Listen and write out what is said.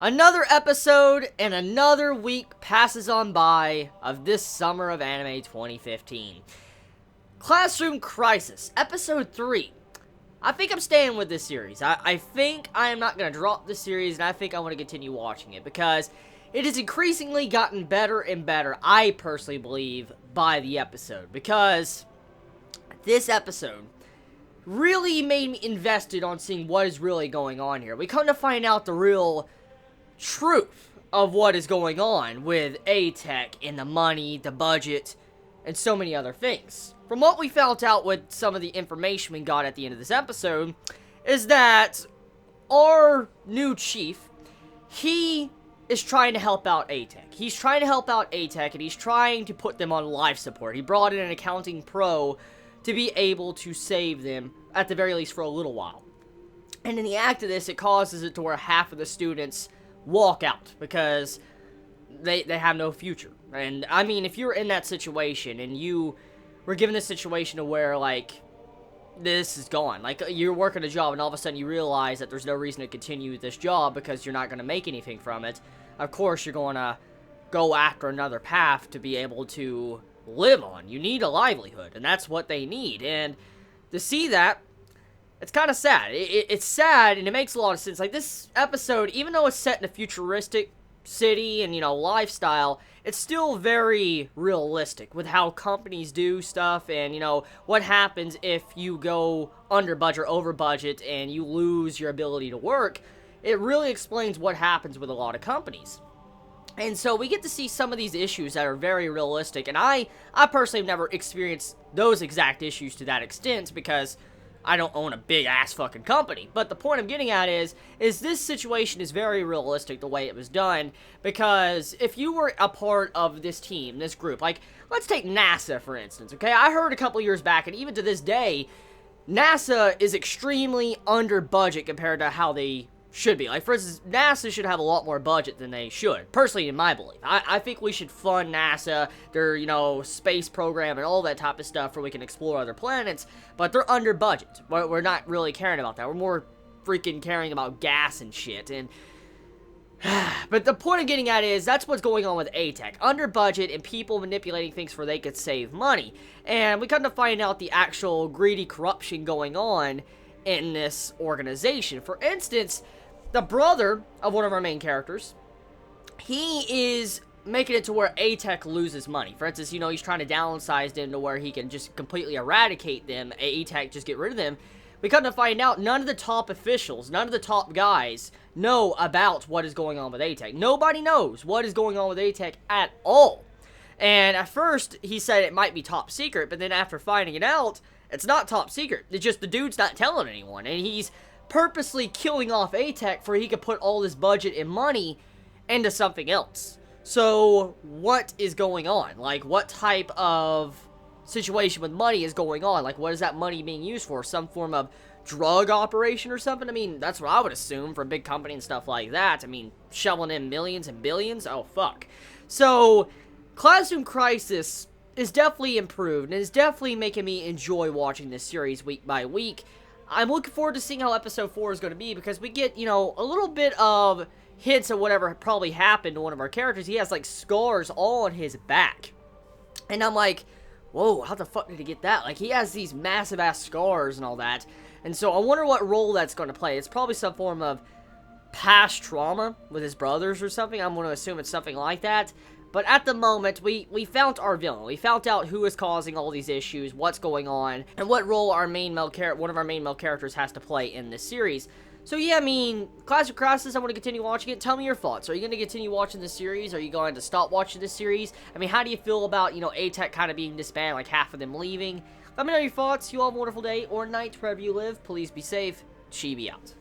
Another episode and another week passes on by of this summer of anime 2015. Classroom Crisis, Episode 3. I think I'm staying with this series. I think I am not going to drop this series, and I think I want to continue watching it, because it has increasingly gotten better and better, I personally believe, by the episode. Because this episode really made me invested on seeing what is really going on here. We come to find out the real truth of what is going on with A-Tech and the money, the budget, and so many other things. From what we found out with some of the information we got at the end of this episode, is that our new chief, he is trying to help out A-Tech. He's trying to help out A-Tech, and he's trying to put them on life support. He brought in an accounting pro to be able to save them, at the very least for a little while. And in the act of this, it causes it to where half of the students walk out because they have no future. And I mean, if you're in that situation and you were given this situation to where, like, this is gone, like, you're working a job and all of a sudden you realize that there's no reason to continue this job because you're not going to make anything from it, of course you're going to go after another path to be able to live on. You need a livelihood, and that's what they need. And to see that, it's kind of sad. It's sad, and it makes a lot of sense. Like, this episode, even though it's set in a futuristic city and, you know, lifestyle, it's still very realistic with how companies do stuff and, you know, what happens if you go under budget or over budget and you lose your ability to work. It really explains what happens with a lot of companies. And so we get to see some of these issues that are very realistic, and I personally have never experienced those exact issues to that extent because I don't own a big-ass fucking company. But the point I'm getting at is this situation is very realistic the way it was done, because if you were a part of this team, this group, like, let's take NASA, for instance, okay? I heard a couple years back, and even to this day, NASA is extremely under budget compared to how they should be. Like, for instance, NASA should have a lot more budget than they should, personally, in my belief. I think we should fund NASA, their, you know, space program and all that type of stuff where we can explore other planets, but they're under budget. We're not really caring about that. We're more freaking caring about gas and shit, and but the point I'm getting at is that's what's going on with A-Tech. Under budget and people manipulating things where they could save money. And we come to find out the actual greedy corruption going on in this organization. For instance, the brother of one of our main characters, he is making it to where A-Tech loses money. For instance, you know, he's trying to downsize them to where he can just completely eradicate them, A-Tech just get rid of them. We come to find out none of the top officials, none of the top guys know about what is going on with A-Tech. Nobody knows what is going on with A-Tech at all. And at first, he said it might be top secret, but then after finding it out, it's not top secret. It's just the dude's not telling anyone, and he's purposely killing off A-Tech for he could put all this budget and money into something else. So, what is going on? Like, what type of situation with money is going on? Like, what is that money being used for? Some form of drug operation or something? I mean, that's what I would assume for a big company and stuff like that. I mean, shoveling in millions and billions? Oh, fuck. So, Classroom Crisis is definitely improved, and it's definitely making me enjoy watching this series week by week. I'm looking forward to seeing how episode 4 is going to be, because we get, you know, a little bit of hints of whatever probably happened to one of our characters. He has, like, scars all on his back. And I'm like, whoa, how the fuck did he get that? Like, he has these massive-ass scars and all that. And so I wonder what role that's going to play. It's probably some form of past trauma with his brothers or something. I'm going to assume it's something like that. But at the moment, we found our villain. We found out who is causing all these issues, what's going on, and what role one of our main male characters has to play in this series. So yeah, I mean, Classroom Crisis, I want to continue watching it. Tell me your thoughts. Are you going to continue watching this series? Are you going to stop watching this series? I mean, how do you feel about, you know, A-Tech kind of being disbanded, like half of them leaving? Let me know your thoughts. You all have a wonderful day or night wherever you live. Please be safe. Chibi out.